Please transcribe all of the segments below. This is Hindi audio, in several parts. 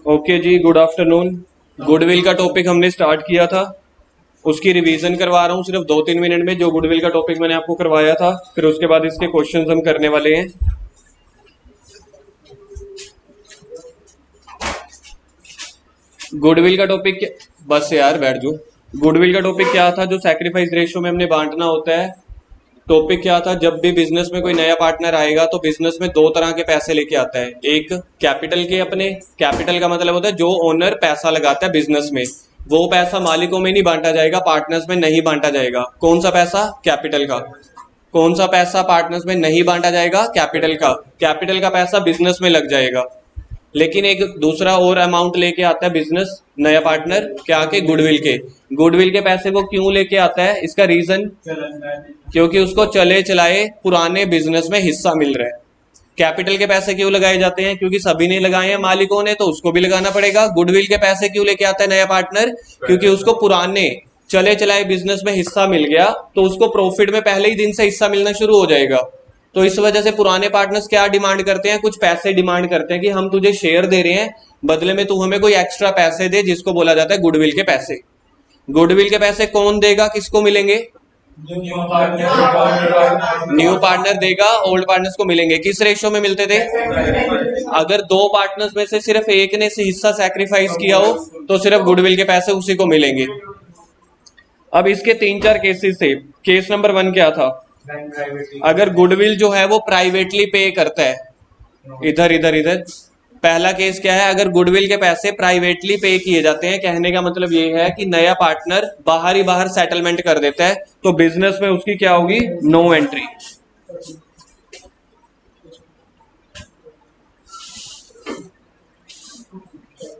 ओके जी, गुड आफ्टरनून। गुडविल का टॉपिक हमने स्टार्ट किया था, उसकी रिवीजन करवा रहा हूँ सिर्फ 2-3 मिनट में। जो गुडविल का टॉपिक मैंने आपको करवाया था, फिर उसके बाद इसके क्वेश्चंस हम करने वाले हैं। गुडविल का टॉपिक, बस यार बैठ जाओ। गुडविल का टॉपिक क्या था, जो सैक्रिफाइस रेशियो में हमने बांटना होता है। टॉपिक क्या था, जब भी बिजनेस में कोई नया पार्टनर आएगा तो बिजनेस में दो तरह के पैसे लेके आता है। एक कैपिटल के, अपने कैपिटल का मतलब होता है जो ओनर पैसा लगाता है बिजनेस में, वो पैसा मालिकों में नहीं बांटा जाएगा, पार्टनर्स में नहीं बांटा जाएगा। कौन सा पैसा? कैपिटल का। कौन सा पैसा पार्टनर्स में नहीं बांटा जाएगा? कैपिटल का। कैपिटल का पैसा बिजनेस में लग जाएगा। लेकिन एक दूसरा और अमाउंट लेके आता है बिजनेस, नया पार्टनर, क्या के? गुडविल के। गुडविल के पैसे वो क्यों लेके आता है? इसका रीजन, क्योंकि उसको चले चलाए पुराने बिजनेस में हिस्सा मिल रहा है। कैपिटल के पैसे क्यों लगाए जाते हैं? क्योंकि सभी ने लगाए हैं मालिकों ने, तो उसको भी लगाना पड़ेगा। गुडविल के पैसे क्यों लेके आता है नया पार्टनर? क्योंकि उसको पुराने चले चलाए बिजनेस में हिस्सा मिल गया, तो उसको प्रॉफिट में पहले ही दिन से हिस्सा मिलना शुरू हो जाएगा। तो इस वजह से पुराने पार्टनर्स क्या डिमांड करते हैं? कुछ पैसे डिमांड करते हैं कि हम तुझे शेयर दे रहे हैं, बदले में तू हमें कोई एक्स्ट्रा पैसे दे, जिसको बोला जाता है गुडविल के पैसे। गुडविल के पैसे कौन देगा, किसको मिलेंगे? न्यू पार्टनर देगा, ओल्ड पार्टनर्स को मिलेंगे। किस रेशो में मिलते थे? अगर दो पार्टनर्स में से सिर्फ एक ने हिस्सा सैक्रिफाइस किया हो तो सिर्फ गुडविल के पैसे उसी को मिलेंगे। अब इसके 3-4 केसेस थे। केस नंबर 1 क्या था? अगर गुडविल जो है वो प्राइवेटली पे करता है, इधर इधर इधर। पहला केस क्या है? अगर गुडविल के पैसे प्राइवेटली पे किए जाते हैं, कहने का मतलब ये है कि नया पार्टनर बाहर ही बाहर सेटलमेंट कर देता है, तो बिजनेस में उसकी क्या होगी? No entry.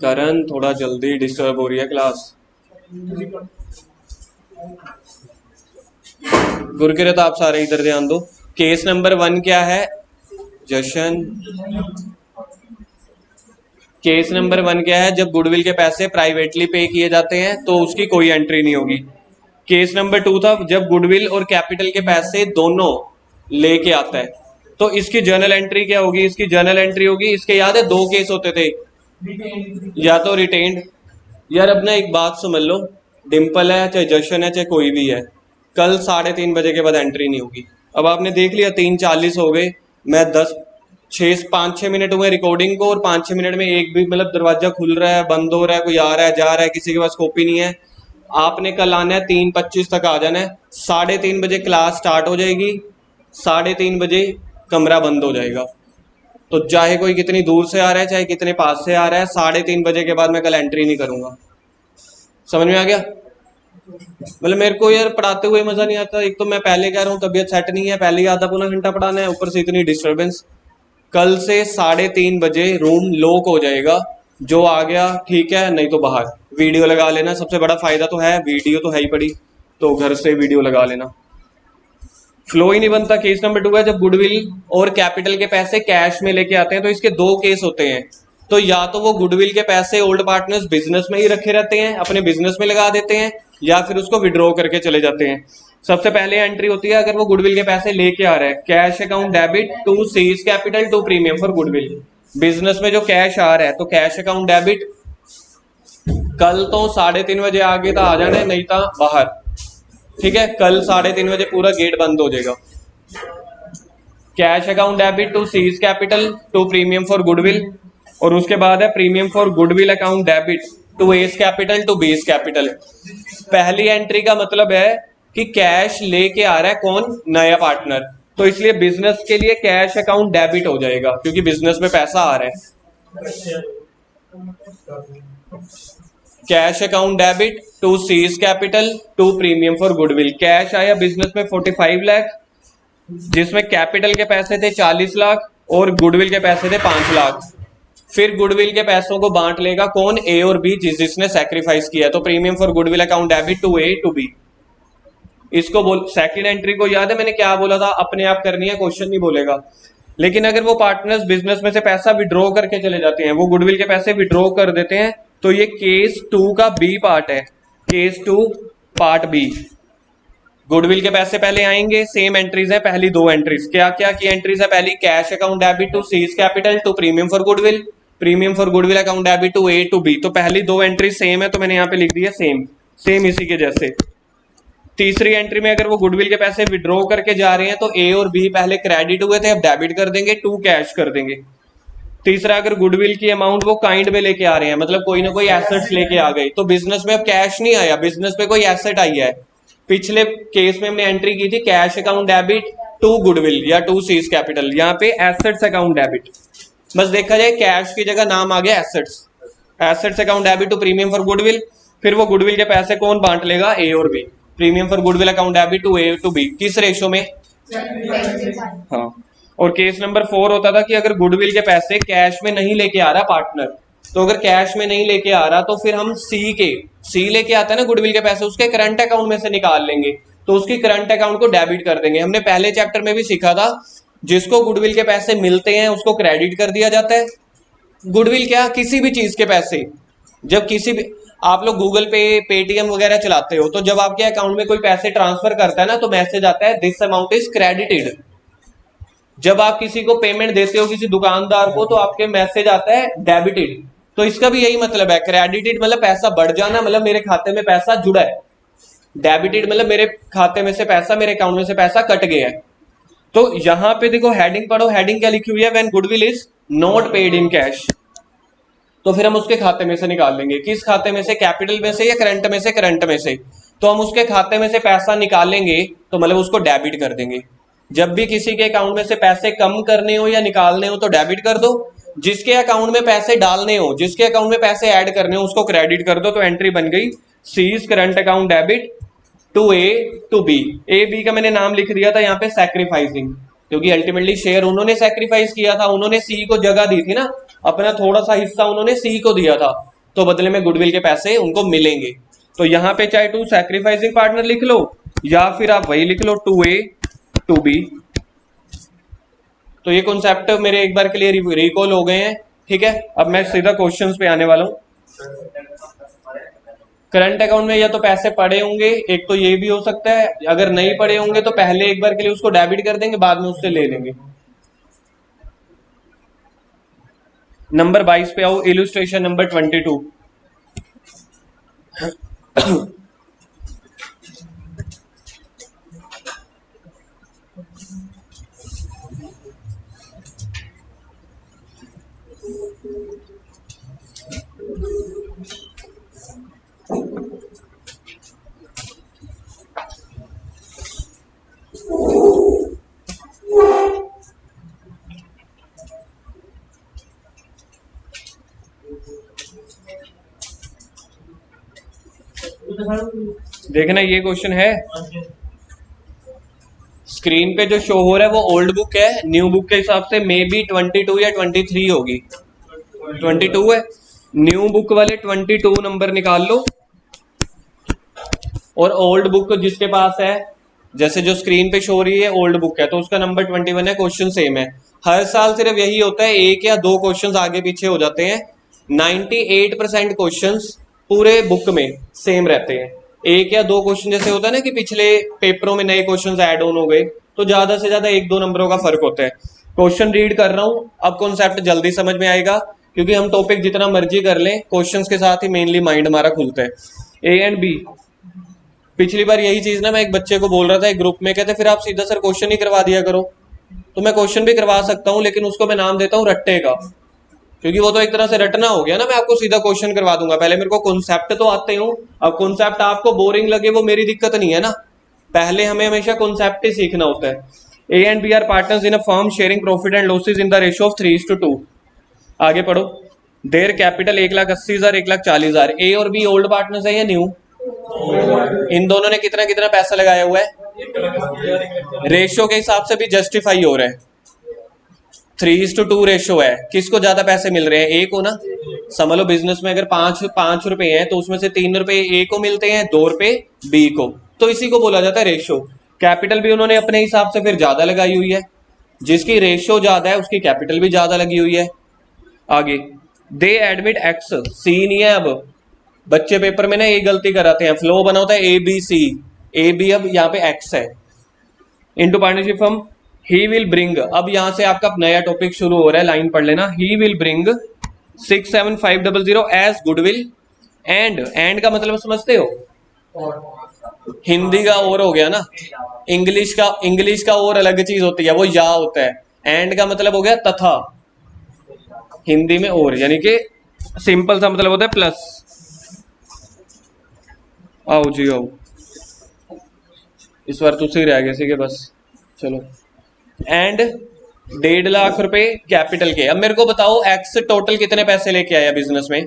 करण, थोड़ा जल्दी, डिस्टर्ब हो रही है क्लास। गुरकिरत, आप सारे इधर ध्यान दो। केस नंबर 1 क्या है? जशन, केस नंबर 1 क्या है? जब गुडविल के पैसे प्राइवेटली पे किए जाते हैं तो उसकी कोई एंट्री नहीं होगी। केस नंबर 2 था जब गुडविल और कैपिटल के पैसे दोनों लेके आता है, तो इसकी जर्नल एंट्री क्या होगी? इसकी जर्नल एंट्री होगी, इसके याद है 2 केस होते थे, या तो रिटेन्ड। यार अब ना एक बात समझ लो, डिम्पल है चाहे जशन है चाहे कोई भी है, कल 3:30 बजे के बाद एंट्री नहीं होगी। अब आपने देख लिया 3:40 हो गए, मैं 5-6 मिनट हुए रिकॉर्डिंग को, और 5-6 मिनट में एक भी मतलब दरवाजा खुल रहा है, बंद हो रहा है, कोई आ रहा है जा रहा है, किसी के पास कॉपी नहीं है। आपने कल आना है, 3:25 तक आ जाना है। 3:30 बजे क्लास स्टार्ट हो जाएगी, 3:30 बजे कमरा बंद हो जाएगा। तो चाहे कोई कितनी दूर से आ रहा है चाहे कितने पास से आ रहा है, 3:30 बजे के बाद मैं कल एंट्री नहीं करूंगा। समझ में आ गया? मतलब मेरे को यार पढ़ाते हुए मजा नहीं आता। एक तो मैं पहले कह रहा हूँ तबीयत सेट नहीं है, पहले ही आधा पौना घंटा पढ़ाना है, ऊपर से इतनी डिस्टर्बेंस। कल से 3:30 बजे रूम लॉक हो जाएगा। जो आ गया ठीक है, नहीं तो बाहर वीडियो लगा लेना। सबसे बड़ा फायदा तो है, वीडियो तो है ही पड़ी, तो घर से वीडियो लगा लेना। फ्लो ही नहीं बनता। केस नंबर 2 है जब गुडविल और कैपिटल के पैसे कैश में लेके आते हैं, तो इसके 2 केस होते हैं। तो या तो वो गुडविल के पैसे ओल्ड पार्टनर्स बिजनेस में ही रखे रहते हैं, अपने बिजनेस में लगा देते हैं, या फिर उसको विड्रॉ करके चले जाते हैं। सबसे पहले एंट्री होती है अगर वो गुडविल के पैसे लेके आ रहा है, cash account debit to C's capital to premium for goodwill. Business में जो कैश आ रहा है तो कैश अकाउंट डेबिट। कल तो 3:30 बजे आगे तो आ जाना है, नहीं तो बाहर। ठीक है, कल 3:30 बजे पूरा गेट बंद हो जाएगा। Cash account debit to C's capital to premium for goodwill, और उसके बाद है premium for goodwill account debit to A's capital to B's capital. पहली एंट्री का मतलब है कि कैश लेके आ रहा है कौन? नया पार्टनर, तो इसलिए बिजनेस के लिए कैश अकाउंट डेबिट हो जाएगा, क्योंकि बिजनेस में पैसा आ रहा है। Cash account debit to C's capital to premium for goodwill. Cash आया बिजनेस में 45 लाख, जिसमें कैपिटल के पैसे थे 40 लाख और गुडविल के पैसे थे 5 लाख। फिर गुडविल के पैसों को बांट लेगा कौन? ए और बी, जिसने सैक्रिफाइस किया। तो premium for goodwill account debit to A to B. इसको बोल, सेकंड एंट्री को याद है मैंने क्या बोला था? अपने आप करनी है, क्वेश्चन नहीं बोलेगा। लेकिन अगर वो पार्टनर्स बिजनेस में से पैसा विड्रॉ करके चले जाते हैं, वो गुडविल के पैसे विड्रॉ कर देते हैं, तो ये केस 2 का बी पार्ट है। Case 2 part B. गुडविल के पैसे पहले आएंगे, सेम एंट्रीज है, पहली 2 एंट्रीज क्या क्या की एंट्रीज है? पहली cash account debit to C's capital to premium for goodwill, premium for goodwill account debit to A to B. तो पहली दो एंट्री सेम है तो मैंने यहाँ पे लिख दिया सेम, सेम इसी के जैसे। तीसरी एंट्री में अगर वो गुडविल के पैसे विड्रॉ करके जा रहे हैं तो ए और बी पहले क्रेडिट हुए थे, अब डेबिट कर देंगे, टू कैश कर देंगे। तीसरा, अगर गुडविल की अमाउंट वो काइंड में लेके आ रहे हैं, मतलब कोई ना कोई एसेट्स लेके आ गए, तो बिजनेस में अब कैश नहीं आया, बिजनेस में कोई एसेट आई है। पिछले केस में हमने एंट्री की थी cash account debit to goodwill या टू सीज कैपिटल, यहाँ पे एसेट्स अकाउंट डेबिट। बस देखा जाए कैश की जगह नाम आ गया assets, assets account debit to premium for goodwill. फिर वो गुडविल के पैसे कौन बांट लेगा, ए और B. Premium for goodwill account debit to A to B, किस रेशो में, हाँ। और केस नंबर 4 होता था कि अगर गुडविल के पैसे कैश में नहीं लेके आ रहा पार्टनर, तो अगर कैश में नहीं लेके आ रहा तो फिर हम सी लेके आता है ना गुडविल के पैसे, उसके करंट अकाउंट में से निकाल लेंगे, तो उसकी करंट अकाउंट को डेबिट कर देंगे। हमने पहले चैप्टर में भी सीखा था, जिसको गुडविल के पैसे मिलते हैं उसको क्रेडिट कर दिया जाता है। गुडविल क्या, किसी भी चीज के पैसे, जब किसी भी, आप लोग गूगल पे पेटीएम वगैरह चलाते हो, तो जब आपके अकाउंट में कोई पैसे ट्रांसफर करता है ना तो मैसेज आता है दिस अमाउंट इज क्रेडिटेड। जब आप किसी को पेमेंट देते हो किसी दुकानदार को तो आपके मैसेज आता है डेबिटेड। तो इसका भी यही मतलब है, क्रेडिटेड मतलब पैसा बढ़ जाना, मतलब मेरे खाते में पैसा जुड़ा है। डेबिटेड मतलब मेरे खाते में से पैसा, मेरे अकाउंट में से पैसा कट गया है। तो यहां पे देखो हेडिंग पढ़ो, हेडिंग क्या लिखी हुई है, when goodwill is not paid in cash. तो फिर हम उसके खाते में से निकाल लेंगे, किस खाते में से, कैपिटल में से या करंट में से, करंट में से। तो हम उसके खाते में से पैसा निकालेंगे तो मतलब उसको डेबिट कर देंगे। जब भी किसी के अकाउंट में से पैसे कम करने हो या निकालने हो तो डेबिट कर दो, जिसके अकाउंट में पैसे डालने हो, जिसके अकाउंट में पैसे ऐड करने हो उसको क्रेडिट कर दो। तो एंट्री बन गई C's current account debit to A to B. A B का मैंने नाम लिख दिया था यहाँ पे सैक्रिफाइसिंग, क्योंकि अल्टीमेटली शेयर उन्होंने सैक्रिफाइस किया था, उन्होंने सी को जगह दी थी ना, अपना थोड़ा सा हिस्सा उन्होंने सी को दिया था, तो बदले में गुडविल के पैसे उनको मिलेंगे। तो यहाँ पे चाहे टू सैक्रिफाइसिंग पार्टनर लिख लो या फिर आप वही लिख लो टू ए टू बी। तो ये कॉन्सेप्ट मेरे एक बार के लिए रिकॉल हो गए हैं, ठीक है। अब मैं सीधा क्वेश्चंस पे आने वाला हूँ। करंट अकाउंट में या तो पैसे पड़े होंगे, एक तो ये भी हो सकता है, अगर नहीं पड़े होंगे तो पहले एक बार के लिए उसको डेबिट कर देंगे, बाद में उससे ले लेंगे। नंबर 22 पे आओ, इलुस्ट्रेशन नंबर 22। देखना ये क्वेश्चन है, स्क्रीन पे जो शो हो रहा है वो ओल्ड बुक है, न्यू बुक के हिसाब से मे बी 22 या 23 होगी। 22 है, न्यू बुक वाले 22 नंबर निकाल लो, और ओल्ड बुक जिसके पास है, जैसे जो स्क्रीन पे शो हो रही है ओल्ड बुक है, तो उसका नंबर 21 है। क्वेश्चन सेम है, हर साल सिर्फ यही होता है, एक या दो क्वेश्चंस आगे पीछे हो जाते हैं। 98% क्वेश्चंस पूरे बुक में सेम रहते हैं। एक या दो क्वेश्चन जैसे होता है ना कि पिछले पेपरों में नए क्वेश्चंस ऐड ऑन हो गए, तो ज्यादा से ज्यादा एक दो नंबरों का फर्क होता है। क्वेश्चन रीड कर रहा हूं, अब कॉन्सेप्ट जल्दी समझ में आएगा, क्योंकि हम टॉपिक जितना मर्जी कर लें क्वेश्चंस के साथ ही मेनली माइंड हमारा खुलता है। ए एंड बी, पिछली बार यही चीज ना मैं एक बच्चे को बोल रहा था एक ग्रुप में, कहते फिर आप सीधा सर क्वेश्चन ही करवा दिया करो। तो मैं क्वेश्चन भी करवा सकता हूँ, लेकिन उसको मैं नाम देता हूँ रट्टे का, क्योंकि वो तो एक तरह से रटना हो गया ना, मैं आपको सीधा क्वेश्चन करवा दूंगा। पहले मेरे को कॉन्सेप्ट तो आते हो, अब कॉन्सेप्ट आपको बोरिंग लगे वो मेरी दिक्कत नहीं है ना, पहले हमें हमेशा कॉन्सेप्ट ही सीखना होता है। A and B are partners in a firm sharing profit and losses in the ratio of 3:2। आगे पढ़ो, देयर कैपिटल 1,80,000 1,40,000। ए और बी ओल्ड पार्टनर्स है या न्यू? इन दोनों ने कितना कितना पैसा लगाया हुआ है, रेशियो के हिसाब से भी जस्टिफाई हो रहा है। 3:2 रेशो है, किसको ज्यादा पैसे मिल रहे हैं, ए को ना। समझ लो बिजनेस में अगर 5 रुपए हैं तो उसमें से 3 रुपए ए को मिलते हैं, 2 रुपए बी को, तो इसी को बोला जाता है रेशो। कैपिटल भी उन्होंने अपने हिसाब से फिर ज्यादा लगाई हुई है, जिसकी रेशो ज्यादा है उसकी कैपिटल भी ज्यादा लगी हुई है। आगे, दे एडमिट एक्स, सी नहीं है। अब बच्चे पेपर में ना ये गलती कराते हैं, फ्लो बना होता है A B C, A B अब यहाँ पे एक्स है, into partnership firm he will bring. अब यहां से आपका नया टॉपिक शुरू हो रहा है, लाइन पढ़ लेना, he will bring 67500 as goodwill and का मतलब समझते हो, हिंदी का और हो गया ना, इंग्लिश का और अलग चीज होती है, वो या होता है। एंड का मतलब हो गया तथा, हिंदी में और, यानी कि सिंपल सा मतलब होता है प्लस। आओ जी आओ, इस बार तुझसे ही रह गए सी के बस। चलो, एंड 1.5 लाख रुपए कैपिटल के। अब मेरे को बताओ एक्स टोटल कितने पैसे लेके आया बिजनेस में।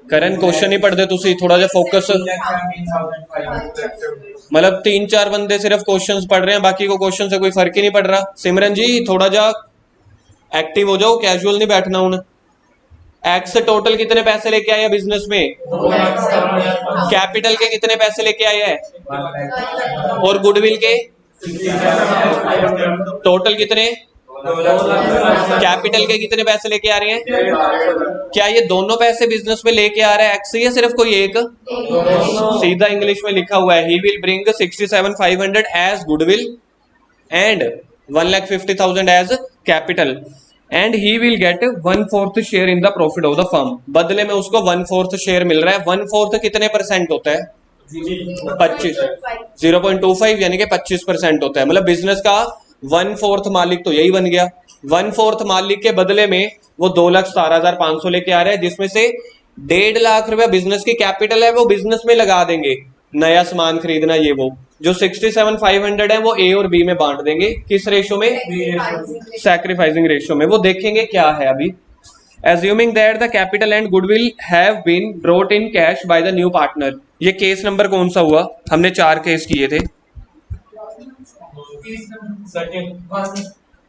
करण क्वेश्चन ही पढ़ते तुसी, थोड़ा जा फोकस। मतलब 3-4 बंदे सिर्फ क्वेश्चंस पढ़ रहे हैं, बाकी को क्वेश्चन से कोई फर्क ही नहीं पड़ रहा। सिमरन जी थोड़ा जा एक्टिव हो जाओ, कैजुअल नहीं बैठना हूं। एक्स टोटल कितने पैसे लेके आया बिजनेस में, कैपिटल के कितने पैसे लेके आया है, और गुडविल के टोटल कितने, कैपिटल के कितने पैसे लेके आ रहे हैं। क्या ये दोनों पैसे बिजनेस में लेके आ रहा है एक्स, या सिर्फ कोई एक। सीधा इंग्लिश में लिखा हुआ है, he will bring 67,500 as goodwill and 1,50,000 as capital and he will get 1/4 share in the profit of the firm. बदले में उसको 1/4 शेयर मिल रहा है। 1/4 कितने परसेंट होता है, 25, 0.25 यानी कि 25% होता है। मतलब बिजनेस का 1/4 मालिक तो यही बन गया। 1/4 मालिक के बदले में वो 2,17,500 लेके आ रहे हैं, जिसमें से 1.5 लाख रुपया बिजनेस की कैपिटल है, वो बिजनेस में लगा देंगे, नया सामान खरीदना ये वो। जो 67,500 है वो ए और बी में बांट देंगे, किस रेशो में, सैक्रिफाइसिंग रेशो में। वो देखेंगे क्या है अभी। Assuming that the capital and goodwill have been brought in cash by the new partner। ये केस नंबर कौन सा हुआ, हमने 4 केस किए थे।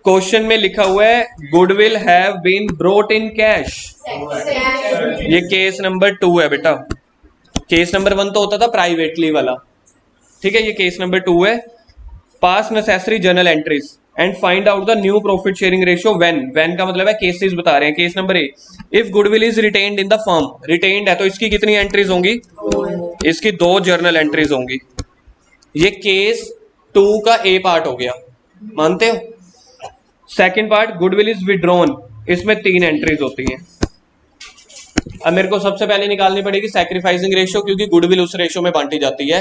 क्वेश्चन में लिखा हुआ है goodwill have been brought in cash, ये केस नंबर 2 है बेटा। केस नंबर 1 तो होता था प्राइवेटली वाला, ठीक है, ये केस नंबर 2 है। पास necessary journal entries and find out the new profit sharing ratio when का मतलब है केसेस बता रहे हैं। Case number A, if goodwill is retained in the firm, retained है तो इसकी कितनी एंट्रीज होंगी, इसकी 2 जर्नल एंट्रीज होंगी। ये केस 2 का ए पार्ट हो गया, मानते हो। Second part, goodwill is withdrawn, इसमें 3 एंट्रीज होती हैं। अब मेरे को सबसे पहले निकालनी पड़ेगी सैक्रिफाइसिंग रेशियो, क्योंकि गुडविल उस रेशियो में बांटी जाती है।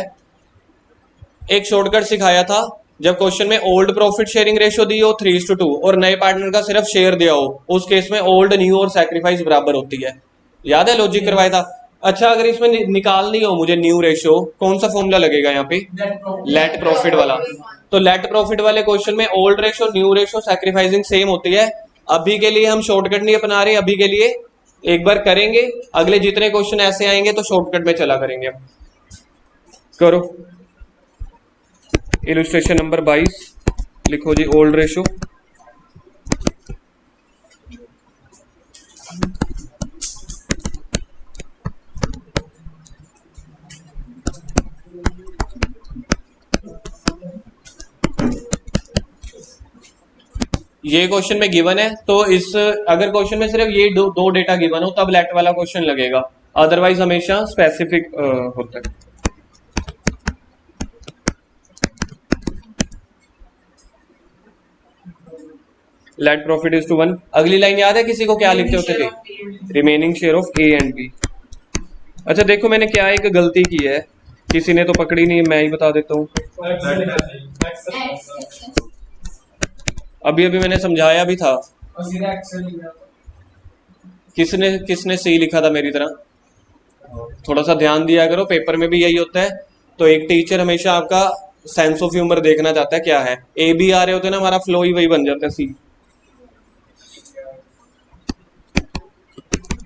एक शॉर्टकट सिखाया था, जब क्वेश्चन में ओल्ड प्रॉफिट शेयरिंग रेशियो दी हो 3:2 और नए पार्टनर का सिर्फ शेयर दिया हो, उस केस में ओल्ड न्यू और सैक्रिफाइस बराबर होती है। याद है, लॉजिक करवाया था। अच्छा, अगर इसमें निकालनी हो मुझे न्यू रेशियो, कौन सा फॉर्मूला लगेगा यहाँ पे, लेट प्रॉफिट वाला। तो लेट प्रॉफिट वाले क्वेश्चन में old ratio, new ratio, sacrificing same होती है। अभी के लिए हम शॉर्टकट नहीं अपना रहे, अभी के लिए एक बार करेंगे, अगले जितने क्वेश्चन ऐसे आएंगे तो शॉर्टकट में चला करेंगे। करो इलस्ट्रेशन नंबर 22, लिखो जी ओल्ड रेशो। ये क्वेश्चन में गिवन है, तो इस अगर क्वेश्चन में सिर्फ ये दो डेटा गिवन हो तब लेट वाला क्वेश्चन लगेगा, अदरवाइज हमेशा स्पेसिफिक होता है। Let profit is to 1। अगली लाइन याद है किसी को, क्या लिखते होते थे, remaining share of A and B. अच्छा देखो, मैंने क्या एक गलती की है, किसी ने तो पकड़ी नहीं, मैं ही बता देता हूँ। अभी अभी मैंने समझाया भी था। किसने सी लिखा था मेरी तरह, थोड़ा सा ध्यान दिया करो, पेपर में भी यही होता है। तो एक टीचर हमेशा आपका सेंस ऑफ ह्यूमर देखना चाहता है, क्या है, ए बी आ रहे होते हैं ना, हमारा फ्लो ही वही बन जाता है, C.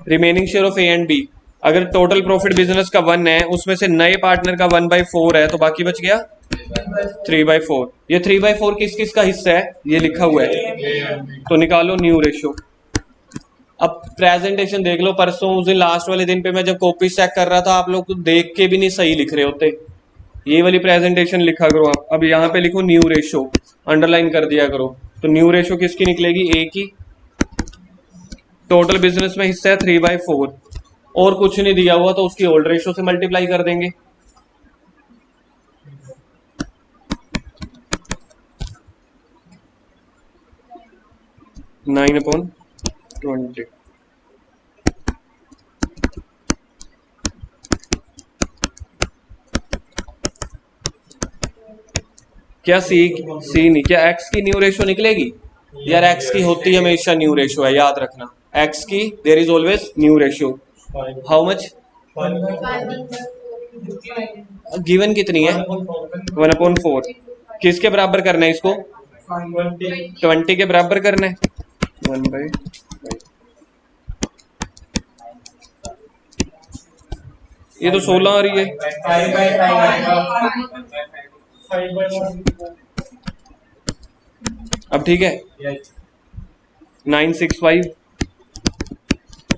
Remaining share of A and B, अगर टोटल प्रॉफिट बिजनेस का 1 है, उसमें से नए पार्टनर का 1/4 है, तो बाकी बच गया 3/4। ये 3/4 किस किस का हिस्सा है, ये लिखा हुआ है, तो निकालो न्यू रेशियो। अब प्रेजेंटेशन देख लो, परसों उस दिन लास्ट वाले दिन पे मैं जब कॉपी चेक कर रहा था, आप लोग तो देख के भी नहीं सही लिख रहे होते। ये वाली प्रेजेंटेशन लिखा करो आप। अब यहाँ पे लिखो न्यू रेशियो, अंडरलाइन कर दिया करो। तो न्यू रेशियो किसकी निकलेगी, ए की। टोटल बिजनेस में हिस्सा है 3/4 और कुछ नहीं दिया हुआ, तो उसकी ओल्ड रेशियो से मल्टीप्लाई कर देंगे। (9/20). क्या सी नहीं, क्या एक्स की न्यू रेशो निकलेगी? यार एक्स की होती हमेशा न्यू रेशो है, याद रखना। एक्स की there is always new ratio. How much? Given कितनी है? 1/4। किसके बराबर करना है इसको? 20 के बराबर करना है। 1/, ये तो 16 आ रही है। अब ठीक है। 965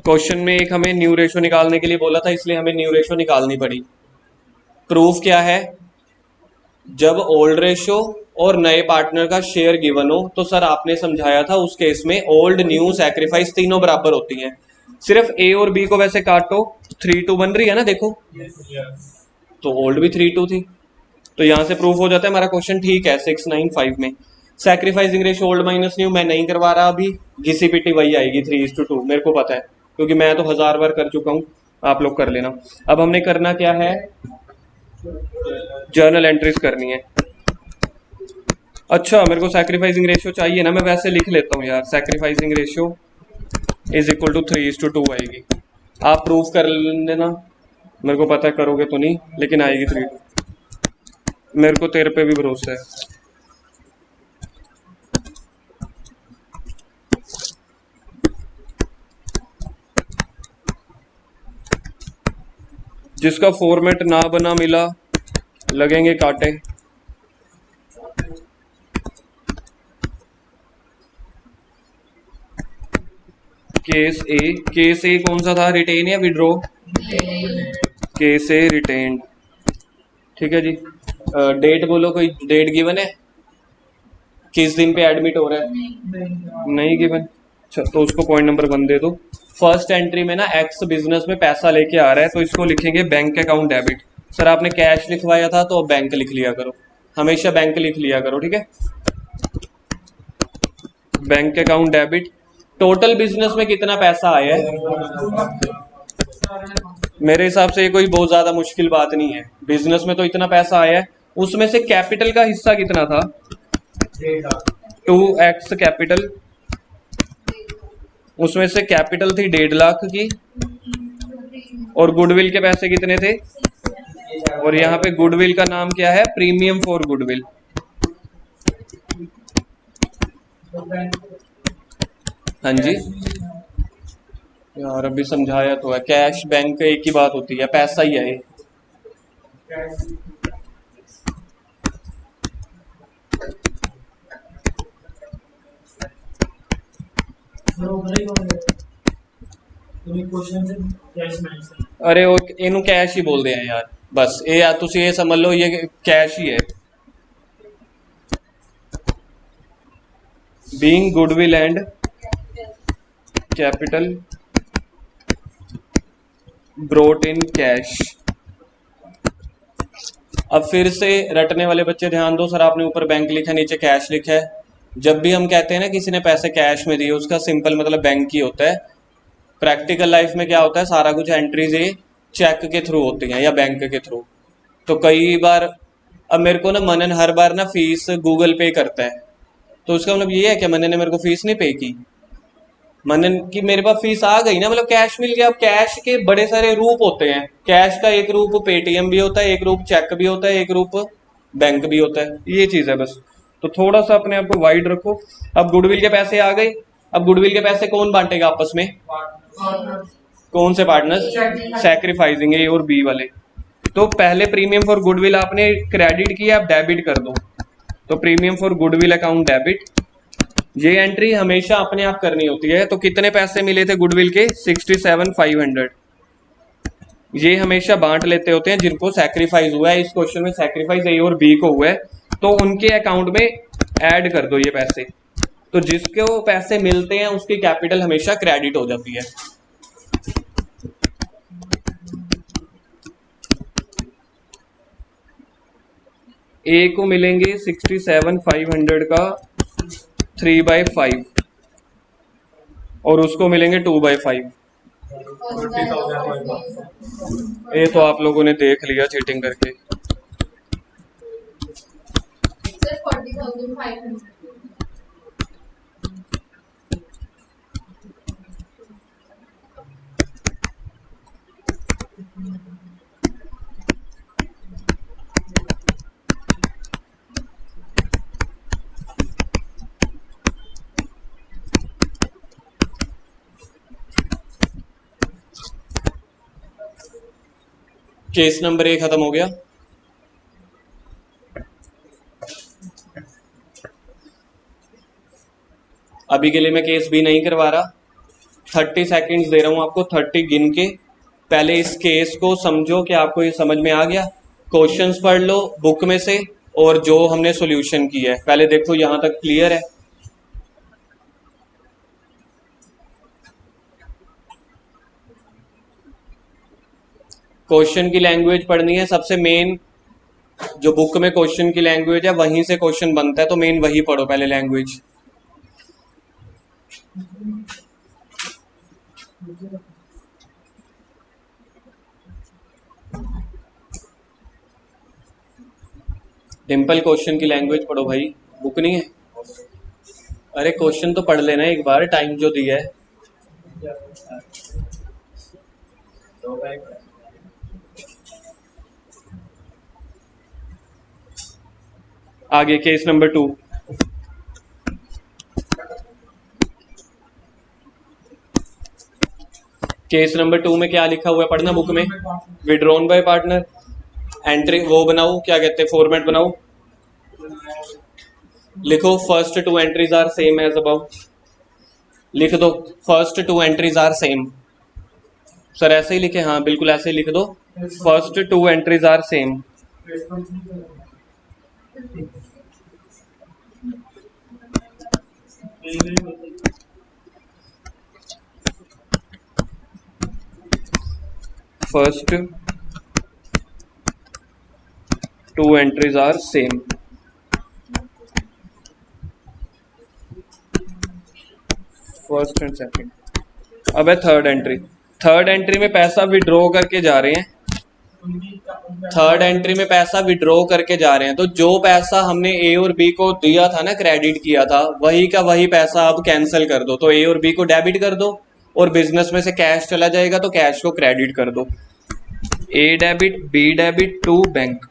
क्वेश्चन में एक हमें न्यू रेशो निकालने के लिए बोला था, इसलिए हमें न्यू रेशो निकालनी पड़ी। प्रूफ क्या है? जब ओल्ड रेशो और नए पार्टनर का शेयर गिवन हो तो सर आपने समझाया था उस केस में ओल्ड न्यू सैक्रिफाइस तीनों बराबर होती हैं। सिर्फ ए और बी को वैसे काटो, 3/2 बन रही है ना, देखो। तो ओल्ड भी 3/2 थी, तो यहां से प्रूफ हो जाता है हमारा क्वेश्चन ठीक है। 695 में sacrificing ratio old minus new मैं नहीं करवा रहा अभी, घिसी-पिटी वही आएगी 3:2, मेरे को पता है क्योंकि मैं तो 1000 बार कर चुका हूं, आप लोग कर लेना। अब हमने करना क्या है? जर्नल एंट्रीज करनी है। अच्छा मेरे को सैक्रिफाइसिंग रेशियो चाहिए ना, मैं वैसे लिख लेता हूँ यार। Sacrificing ratio is equal to 3:2 आएगी। आप प्रूफ कर लेना, मेरे को पता है करोगे तो नहीं, लेकिन आएगी 3:2। मेरे को तेरे पे भी भरोसा है। जिसका फॉर्मेट ना बना मिला लगेंगे कांटे। केस ए कौन सा था? रिटेन या विड्रॉ? केस ए रिटेन। ठीक है जी। डेट बोलो, कोई डेट गिवन है? किस दिन पे एडमिट हो रहा है? नहीं गिवन। अच्छा तो उसको पॉइंट नंबर 1 दे दो। फर्स्ट एंट्री में ना एक्स बिजनेस में पैसा लेके आ रहा है, तो इसको लिखेंगे बैंक अकाउंट डेबिट। सर आपने कैश लिखवाया था तो बैंक लिख लिया करो, हमेशा बैंक लिख लिया करो, ठीक है। Bank account debit. Total business में कितना पैसा आया है? मेरे हिसाब से ये कोई बहुत ज्यादा मुश्किल बात नहीं है, बिजनेस में तो इतना पैसा आया है। उसमें से कैपिटल का हिस्सा कितना था? 2x capital. उसमें से कैपिटल थी 1.5 लाख की, और गुडविल के पैसे कितने थे? और यहाँ पे गुडविल का नाम क्या है? Premium for goodwill. हाँ जी यार अभी समझाया तो है, कैश बैंक एक ही बात होती है, पैसा ही है। अरे वो इनू कैश ही बोल दे हैं यार, बस ये या तुम ये समझ लो ये कैश ही है। Being goodwill and capital brought in cash. अब फिर से रटने वाले बच्चे ध्यान दो, सर आपने ऊपर बैंक लिखा है नीचे कैश लिखा है। जब भी हम कहते हैं ना किसी ने पैसे कैश में दिए, उसका सिंपल मतलब बैंक ही होता है। प्रैक्टिकल लाइफ में क्या होता है, सारा कुछ एंट्रीज ये चेक के थ्रू होती हैं या बैंक के थ्रू। तो कई बार अब मेरे को ना मनन हर बार ना फीस गूगल पे करता है, तो उसका मतलब ये है कि मनन ने मेरे को फीस नहीं पे की। मनन की मेरे पास फीस आ गई ना, मतलब कैश मिल गया। अब कैश के बड़े सारे रूप होते हैं, कैश का एक रूप पेटीएम भी होता है, एक रूप चेक भी होता है, एक रूप बैंक भी होता है, ये चीज है बस। तो थोड़ा सा अपने आप को वाइड रखो। अब गुडविल के पैसे आ गए, अब गुडविल के पैसे कौन बांटेगा आपस में? कौन से पार्टनर्स? सैक्रिफाइसिंग ए और बी वाले। तो पहले प्रीमियम फॉर गुडविल आपने क्रेडिट किया, आप डेबिट कर दो। तो premium for goodwill account debit, ये एंट्री हमेशा अपने आप करनी होती है। तो कितने पैसे मिले थे गुडविल के? 67,500। ये हमेशा बांट लेते होते हैं जिनको सैक्रिफाइस हुआ है। इस क्वेश्चन में सैक्रिफाइस ए और बी को हुआ है, तो उनके अकाउंट में ऐड कर दो ये पैसे। तो जिसको पैसे मिलते हैं उसकी कैपिटल हमेशा क्रेडिट हो जाती है। ए को मिलेंगे 67,500 का 3/5, और उसको मिलेंगे 2/5। ये तो आप लोगों ने देख लिया चीटिंग करके। केस नंबर ए खत्म हो गया। अभी के लिए मैं केस बी नहीं करवा रहा। 30 सेकंड्स दे रहा हूं आपको, 30 गिन के। पहले इस केस को समझो कि आपको ये समझ में आ गया। क्वेश्चंस पढ़ लो बुक में से और जो हमने सॉल्यूशन किया है पहले देखो यहां तक क्लियर है। क्वेश्चन की लैंग्वेज पढ़नी है सबसे मेन। जो बुक में क्वेश्चन की लैंग्वेज है वहीं से क्वेश्चन बनता है, तो मेन वही पढ़ो पहले लैंग्वेज। डिम्पल क्वेश्चन की लैंग्वेज पढ़ो भाई, बुक नहीं है। अरे क्वेश्चन तो पढ़ लेना एक बार, टाइम जो दिया है। आगे केस नंबर 2। केस नंबर 2 में क्या लिखा हुआ है पढ़ना बुक में। विड्रॉन बाय पार्टनर, एंट्री वो बनाओ, क्या कहते हैं, फॉर्मेट बनाओ। लिखो first 2 entries are same as above. लिख दो first 2 entries are same. Sir ऐसे ही लिखे? हाँ बिल्कुल ऐसे ही लिख दो, first 2 entries are same. First 2 entries are same. First and second. अब है थर्ड एंट्री। थर्ड एंट्री में पैसा विड्रॉ करके जा रहे हैं। थर्ड एंट्री में पैसा विड्रॉ करके जा रहे हैं, तो जो पैसा हमने ए और बी को दिया था ना, क्रेडिट किया था, वही का वही पैसा अब कैंसिल कर दो। तो ए और बी को डेबिट कर दो और बिजनेस में से कैश चला जाएगा तो कैश को क्रेडिट कर दो। A debit, B debit to bank.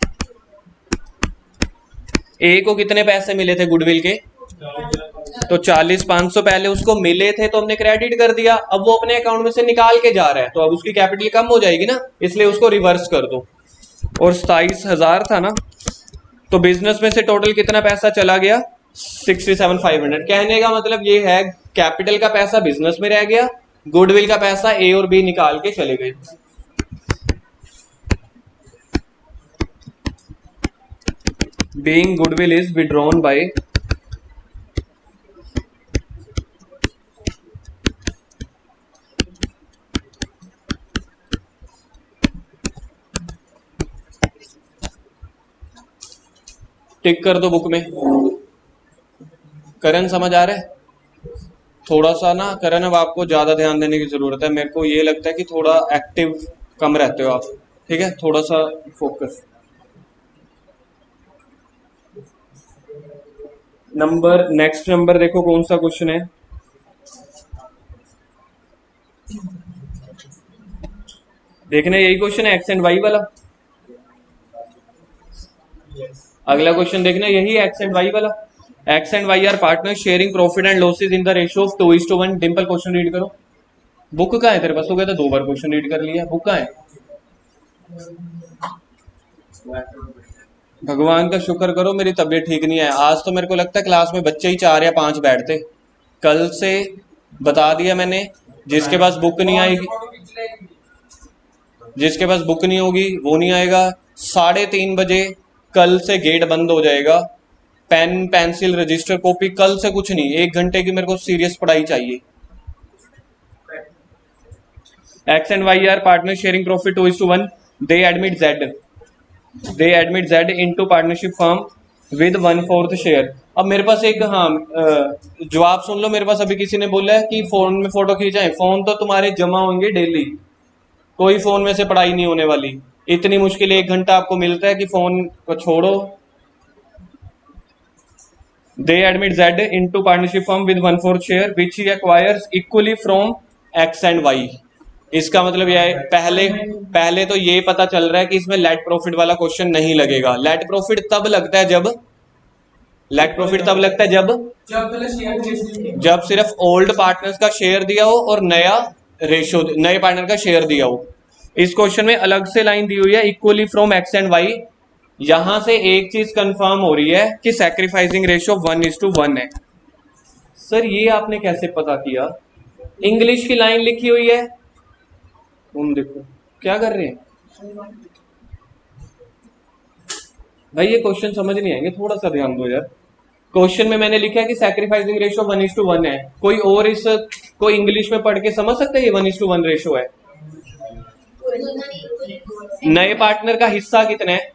A को कितने पैसे मिले थे गुडविल के? तो 40,500 पहले उसको मिले थे तो हमने क्रेडिट कर दिया। अब वो अपने अकाउंट में से निकाल के जा रहा है तो अब उसकी कैपिटल कम हो जाएगी ना, इसलिए उसको रिवर्स कर दो। और 27,000 था ना, तो बिजनेस में से टोटल कितना पैसा चला गया? 67,500। कहने का मतलब ये है कैपिटल का पैसा बिजनेस में रह गया, गुडविल का पैसा ए और बी निकाल के चले गए। Being goodwill is withdrawn by tick कर दो बुक में। करण समझ आ रहा है? थोड़ा सा ना करण, अब आपको ज्यादा ध्यान देने की जरूरत है। मेरे को ये लगता है कि थोड़ा एक्टिव कम रहते हो आप, ठीक है? थोड़ा सा फोकस। नंबर नेक्स्ट नंबर देखो कौन सा क्वेश्चन है। देखना यही क्वेश्चन है, एक्स एंड वाई वाला। अगला क्वेश्चन देखना यही एक्स एंड वाई वाला। X and Y are partner sharing profit and losses in the ratio of 2:1। Dimple question read करो। बुक कहाँ है तेरे पास? हो गया तो 2 बार क्वेश्चन रीड कर लिया। बुक कहाँ है? भगवान का शुक्र करो मेरी तबीयत ठीक नहीं है आज। तो मेरे को लगता है क्लास में बच्चे ही 4 या 5 बैठते। कल से बता दिया मैंने, जिसके पास बुक नहीं आएगी, जिसके पास बुक नहीं होगी वो नहीं आएगा। 3:30 बजे कल से गेट बंद हो जाएगा। पेन पेंसिल रजिस्टर कॉपी कल से कुछ नहीं, 1 घंटे की मेरे को सीरियस पढ़ाई चाहिए। X and Y are partner sharing profit 2:1। They admit Z into partnership firm with 1/4 share. अब मेरे पास एक, हाँ जवाब सुन लो। मेरे पास अभी किसी ने बोला है कि फोन में फोटो खींचाएं। फोन तो तुम्हारे जमा होंगे डेली, कोई फोन में से पढ़ाई नहीं होने वाली। इतनी मुश्किल 1 घंटा आपको मिलता है कि फोन को छोड़ो। They admit Z into partnership firm with 1/4 share which he acquires equally from X and Y. इसका मतलब यह है, पहले पहले तो ये पता चल रहा है कि इसमें लेट प्रॉफिट वाला क्वेश्चन नहीं लगेगा। लेट प्रॉफिट तब लगता है जब लेट प्रॉफिट तब लगता है जब सिर्फ ओल्ड पार्टनर्स का शेयर दिया हो और नया रेशो नए पार्टनर का शेयर दिया हो। इस क्वेश्चन में अलग से लाइन दी हुई है equally from X and Y. यहां से एक चीज कंफर्म हो रही है कि सैक्रिफाइसिंग रेशियो 1:1 है। सर ये आपने कैसे पता किया? इंग्लिश की लाइन लिखी हुई है, तुम देखो क्या कर रहे हैं भाई। ये क्वेश्चन समझ नहीं आएंगे, थोड़ा सा ध्यान दो यार। क्वेश्चन में मैंने लिखा है कि सैक्रिफाइसिंग रेशियो 1:1 है। कोई और इस कोई इंग्लिश में पढ़ के समझ सकता है ये 1:1 रेशियो है? नए पार्टनर का हिस्सा कितना है?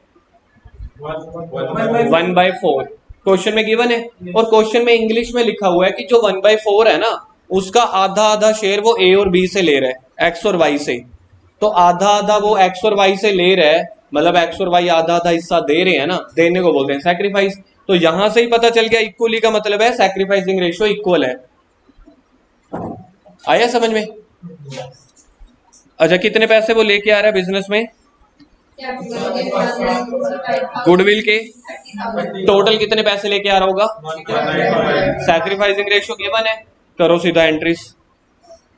1/4 क्वेश्चन में गिवन है। और क्वेश्चन में इंग्लिश में लिखा हुआ है कि जो 1/4 है ना, उसका आधा आधा शेयर वो ए और बी से ले रहा है, एक्स और वाई से। तो आधा आधा वो एक्स और वाई से ले रहा है, मतलब एक्स और वाई आधा आधा हिस्सा दे रहे हैं ना, देने को बोलते हैं सैक्रिफाइस। तो यहां से ही पता चल गया इक्वली का मतलब है सैक्रिफाइसिंग रेशियो इक्वल है। आया समझ में? अच्छा, कितने पैसे वो लेके आ रहा है बिजनेस में? गुडविल के टोटल कितने पैसे लेके आ रहा होगा? सैक्रिफाइसिंग रेशियो गिवन है, करो सीधा एंट्रीज।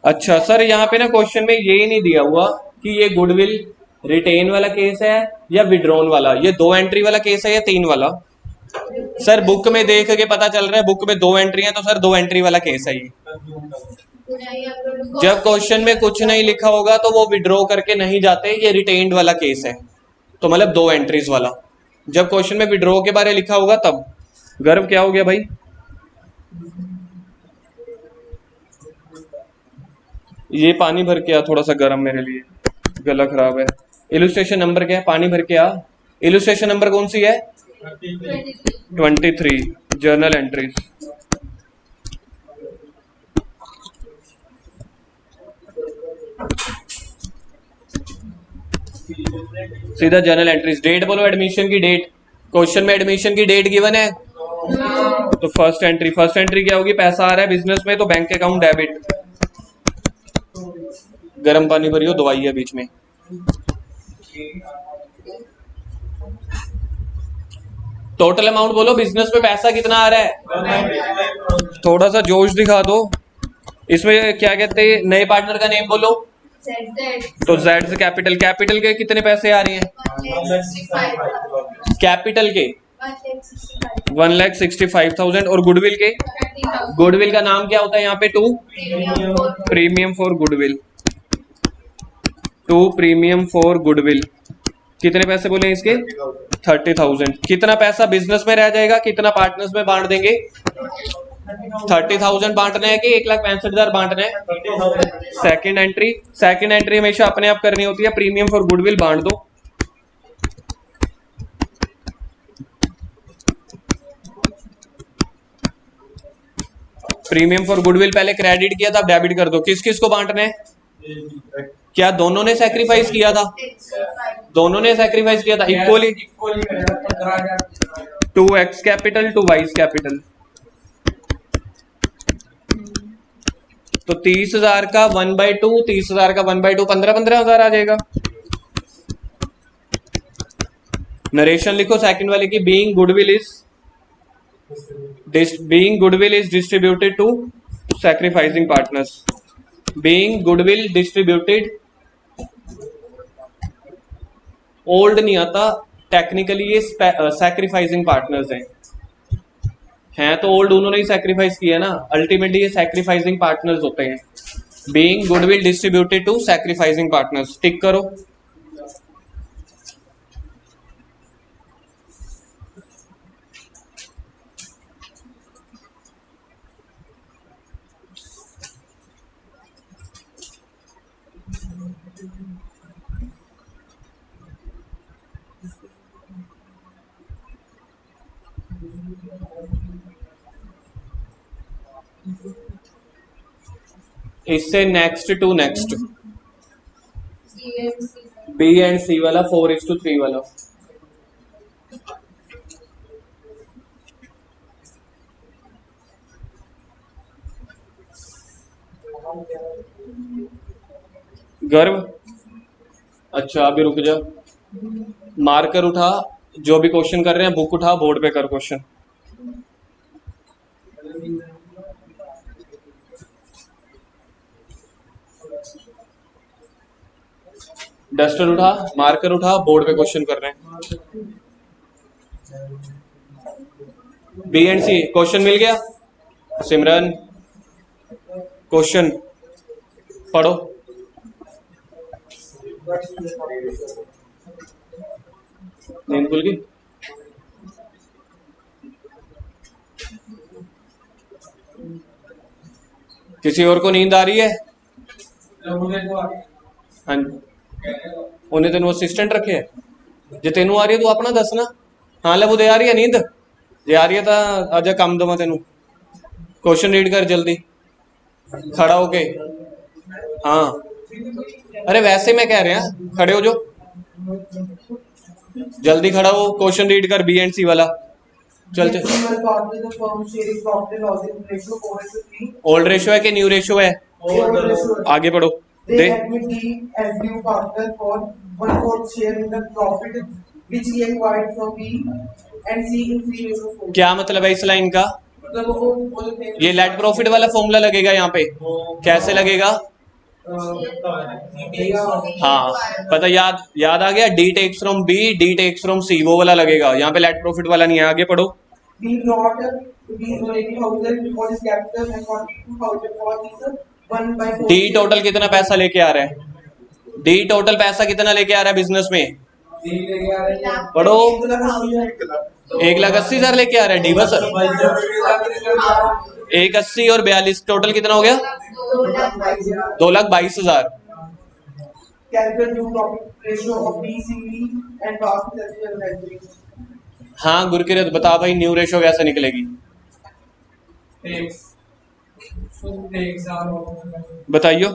अच्छा सर, यहाँ पे ना क्वेश्चन में ये ही नहीं दिया हुआ कि ये गुडविल रिटेन वाला केस है या विड्रॉन वाला, ये 2 एंट्री वाला केस है या 3 वाला? सर बुक में देख के पता चल रहा है, बुक में 2 एंट्री है, तो सर 2 एंट्री वाला केस है ये। जब क्वेश्चन में कुछ नहीं लिखा होगा तो वो विड्रॉ करके नहीं जाते, ये रिटेन्ड वाला केस है, तो मतलब 2 एंट्रीज वाला। जब क्वेश्चन में विड्रॉ के बारे लिखा होगा तब। गर्व क्या हो गया भाई? ये पानी भर के आ, थोड़ा सा गर्म मेरे लिए, गला खराब है। इलुस्ट्रेशन नंबर क्या है? पानी भर के आ। इलुस्ट्रेशन नंबर कौन सी है? 23 जर्नल एंट्रीज। सीधा जर्नल एंट्रीज। डेट बोलो, एडमिशन की डेट। क्वेश्चन में एडमिशन की डेट गिवन है, तो फर्स्ट एंट्री क्या होगी? पैसा आ रहा है बिजनेस में तो बैंक अकाउंट डेबिट। गर्म पानी भरियो, दवाई है बीच में। टोटल अमाउंट बोलो, बिजनेस में पैसा कितना आ रहा है? थोड़ा सा जोश दिखा दो। इसमें क्या कहते हैं, नए पार्टनर का नेम बोलो। तो जेड से कैपिटल। कैपिटल के कितने पैसे आ रहे हैं? कैपिटल के 1,65,000। और गुडविल के? गुडविल का नाम क्या होता है यहाँ पे? 2 premium for goodwill. 2 premium for goodwill. कितने पैसे बोले इसके? 30,000। कितना पैसा बिजनेस में रह जाएगा, कितना पार्टनर्स में बांट देंगे? 30,000 बांटना है कि 1,65,000 बांटना है? सेकंड एंट्री हमेशा अपने आप करनी होती है, प्रीमियम फॉर गुडविल बांट दो। प्रीमियम फॉर गुडविल पहले क्रेडिट किया था, अब डेबिट कर दो। किस किस को बांटना है? क्या दोनों ने सैक्रिफाइस किया था? दोनों ने सैक्रिफाइस किया था equally. 2 x capital 2 vice capital. तो 30,000 का 1/2, 30,000 का 1/2, 15,000 आ जाएगा। नरेशन लिखो सेकंड वाले की। Being goodwill is distributed to sacrificing partners. Being goodwill distributed, old नहीं आता टेक्निकली, ये सैक्रिफाइसिंग पार्टनर्स हैं तो ओल्ड उन्होंने ही सैक्रिफाइस किया ना, अल्टीमेटली ये सैक्रिफाइसिंग पार्टनर्स होते हैं। Being goodwill distributed to sacrificing partners, tick करो। इससे next to next, B and C वाला 4:3 वाला। गर्व, अच्छा अभी रुक जा, मार्कर उठा, जो भी क्वेश्चन कर रहे हैं बुक उठा, बोर्ड पे कर क्वेश्चन। डस्टर उठा, मार्कर उठा, बोर्ड पे क्वेश्चन कर रहे हैं। बी एंड सी क्वेश्चन मिल गया। सिमरन क्वेश्चन पढ़ो। नींद खुल गई? किसी और को नींद आ रही है? हाँ उन्हें तेन असिस्टेंट रखे है, जे तेनू आ रही है तू अपना दस ना। हाँ ले बुदे आ रही है नींद, जे आ रही है तो अज काम दवा तेनू। क्वेश्चन रीड कर जल्दी, खड़ा होके। हाँ अरे वैसे मैं कह रहा खड़े हो जो, जल्दी खड़ा हो, क्वेश्चन रीड कर बी एंड सी वाला। चल चल, ओल्ड रेशो है कि न्यू रेशो है? आगे पढ़ो। दे क्या मतलब है इस लाइन का? ये लेट प्रॉफिट वाला फॉर्मूला लगेगा यहाँ पे। कैसे लगेगा? हाँ पता, याद आ गया। D takes from B, D takes from C, वो वाला लगेगा। यहाँ पे लेट प्रॉफिट वाला नहीं है। आगे पढ़ो। डी टोटल कितना पैसा लेके आ रहा है? डी टोटल पैसा कितना लेके आ रहा है बिजनेस में? पढ़ो। 1,80,000 लेके आ रहा है डी बस। 1,80 और 42 टोटल कितना हो गया? 2,22,000। हाँ गुरकिरत बता भाई, न्यू रेशो कैसे निकलेगी? बताइयो।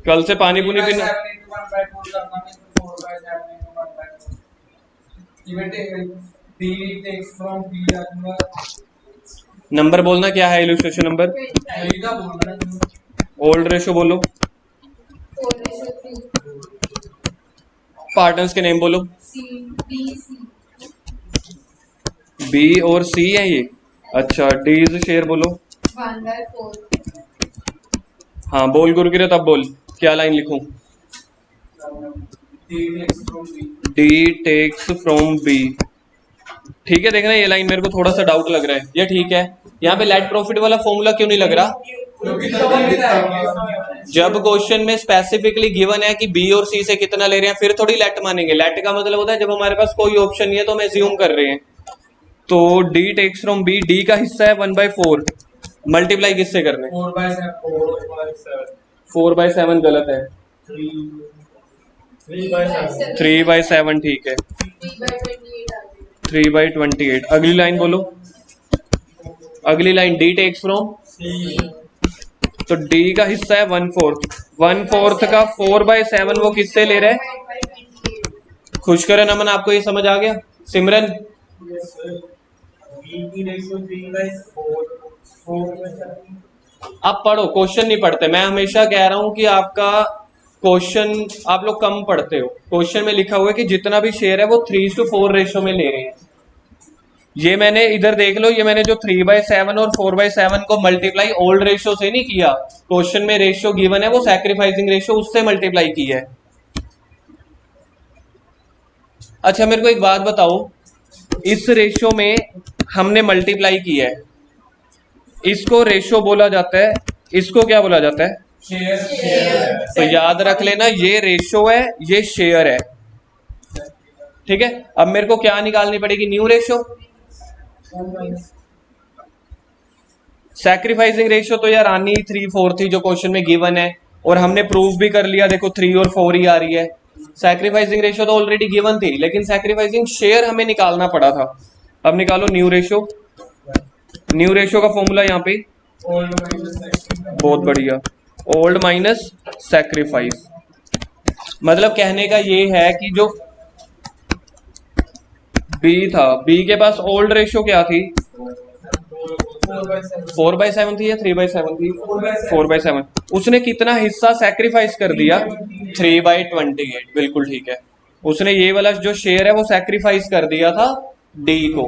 कल से पानी पुनी पीना। नंबर बोलना क्या है, इलस्ट्रेशन नंबर। ओल्ड रेशो बोलो। पार्टनर्स के नेम बोलो। बी और सी है ये। अच्छा डीज शेयर बोलो। 1/4। हाँ बोल गुरकिरत, अब बोल क्या लाइन लिखूं? D takes from B. ठीक है, देखना ये लाइन मेरे को थोड़ा सा डाउट लग रहा है। ये ठीक है, यहाँ पे लेट प्रॉफिट वाला फॉर्मूला क्यों नहीं लग रहा? जब क्वेश्चन में स्पेसिफिकली गिवन है कि बी और सी से कितना ले रहे हैं, फिर थोड़ी लेट मानेंगे। लेट का मतलब होता है जब हमारे पास कोई ऑप्शन नहीं है तो हम एज्यूम कर रहे हैं। तो D takes from B, D का हिस्सा है 1/4, मल्टीप्लाई किससे करने? 4/7 गलत है। 3/7 ठीक है। 3/28। अगली लाइन बोलो। अगली लाइन डी टेक्स फ्रॉम, तो डी का हिस्सा है 1/4। 1/4 का 4/7 वो किससे ले रहे हैं? खुशकरन अमन, आपको ये समझ आ गया? सिमरन आप पढ़ो, क्वेश्चन नहीं पढ़ते। मैं हमेशा कह रहा हूं कि आपका क्वेश्चन आप लोग कम पढ़ते हो। क्वेश्चन में लिखा हुआ है कि जितना भी शेयर है वो 3:4 रेशो में ले रहे हैं। ये मैंने इधर देख लो, ये मैंने जो 3/7 और 4/7 को मल्टीप्लाई ओल्ड रेशो से नहीं किया। क्वेश्चन में रेशो गिवन है वो सैक्रिफाइसिंग रेशो, उससे मल्टीप्लाई की है। अच्छा मेरे को एक बात बताओ, इस रेशो में हमने मल्टीप्लाई की है, इसको रेशो बोला जाता है, इसको क्या बोला जाता है? शेयर। तो याद रख लेना, ये रेशो है, ये शेयर है। ठीक है, अब मेरे को क्या निकालनी पड़ेगी? New ratio. सैक्रिफाइसिंग रेशो तो यार आनी 3/4 थी जो क्वेश्चन में गिवन है, और हमने प्रूफ भी कर लिया। देखो 3 और 4 ही आ रही है। सैक्रिफाइसिंग रेशो तो ऑलरेडी गिवन थी, लेकिन सैक्रिफाइसिंग शेयर हमें निकालना पड़ा था। अब निकालो न्यू रेशो। न्यू रेशो का फॉर्मूला यहाँ पे, बहुत बढ़िया, ओल्ड माइनस सैक्रिफाइस। मतलब कहने का ये है कि जो बी था, बी के पास ओल्ड रेशियो क्या थी? 4/7 थी या 3/7 थी? 4/7। उसने कितना हिस्सा सैक्रिफाइस कर दिया? 3/28। बिल्कुल ठीक है, उसने ये वाला जो शेयर है वो सैक्रिफाइस कर दिया था डी को।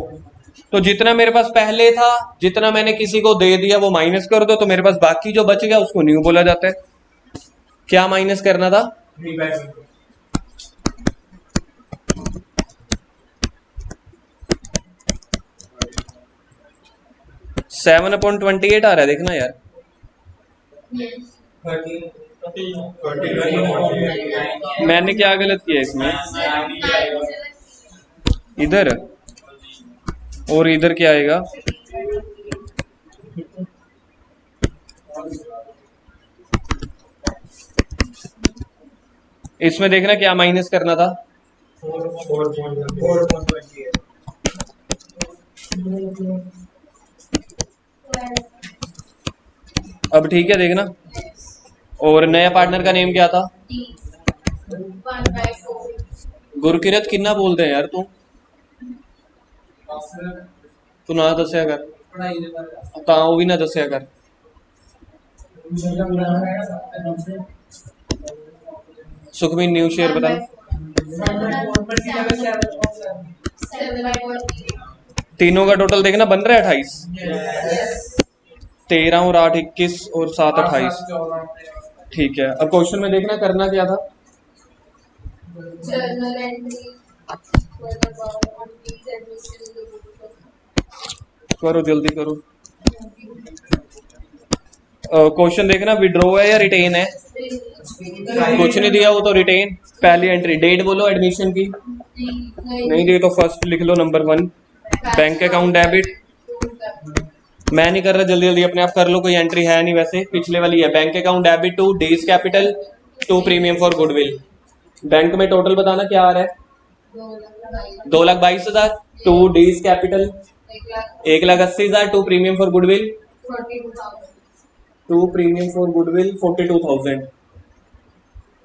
तो जितना मेरे पास पहले था, जितना मैंने किसी को दे दिया वो माइनस कर दो, तो मेरे पास बाकी जो बच गया उसको न्यू बोला जाता है। क्या माइनस करना था? 7/28 आ रहा है, देखना यार। मैंने क्या गलत किया इसमें? इधर और इधर क्या आएगा? इसमें देखना क्या माइनस करना था। अब ठीक है, देखना। और नया पार्टनर का नेम क्या था? गुरकिरत किन्ना बोलते हैं यार तू ना दसिया कर, तां वो भी ना दसिया कर। सुखमीन न्यू शेयर बता। तीनों का टोटल देखना बन रहा है 28। 13 और 8 21 और 7 28। ठीक है, अब क्वेश्चन में देखना करना क्या था। करो जल्दी करो। क्वेश्चन देखना, विड्रॉ है या रिटेन है? कुछ नहीं दिया, वो तो रिटेन। पहली एंट्री डेट बोलो एडमिशन की, नहीं दी तो फर्स्ट लिख लो नंबर 1 बैंक अकाउंट डेबिट। मैं नहीं कर रहा, जल्दी जल्दी अपने आप कर लो, कोई एंट्री है नहीं वैसे, पिछले वाली है। Bank account debit to D's capital to premium for goodwill. Bank में टोटल बताना क्या आ रहा है? 2,22,000 to D's capital 1,80,000 to premium for goodwill 42,000।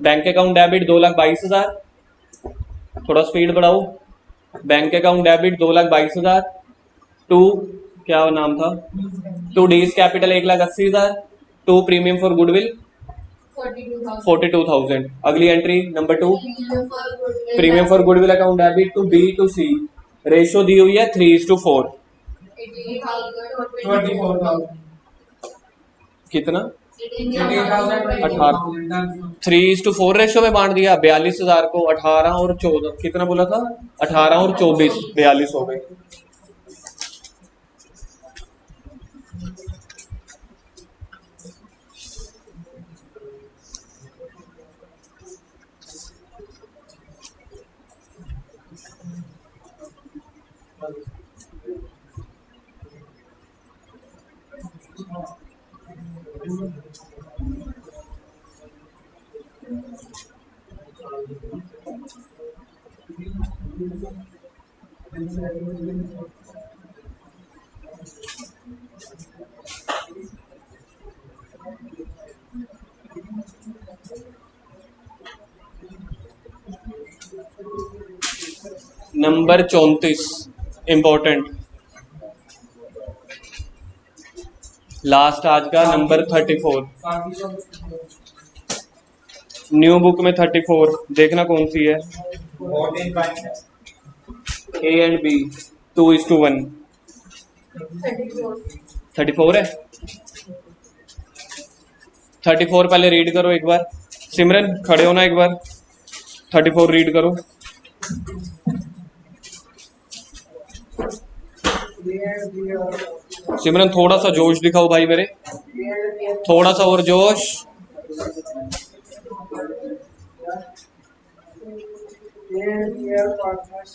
Bank account debit 2,22,000, थोड़ा स्पीड बढ़ाओ। बैंक अकाउंट डेबिट 2,22,000 टू क्या नाम था? To D's capital 1,80,000 to premium for goodwill 42,000। अगली entry number 2 premium for goodwill account debit to B to C. Ratio दी हुई है 3:4। कितना? 18। 3:4 रेशियो में बांट दिया। 42,000 को 18 और 14, कितना बोला था? 18 और 24, 42 हो गए। नंबर 34 इंपॉर्टेंट, लास्ट आज का नंबर 34। न्यू बुक में 34 देखना कौन सी है। A and B 2:1। 34 है। 34 पहले रीड करो एक बार। सिमरन खड़े होना एक बार, 34 रीड करो। सिमरन थोड़ा सा जोश दिखाओ भाई मेरे, थोड़ा सा और जोश।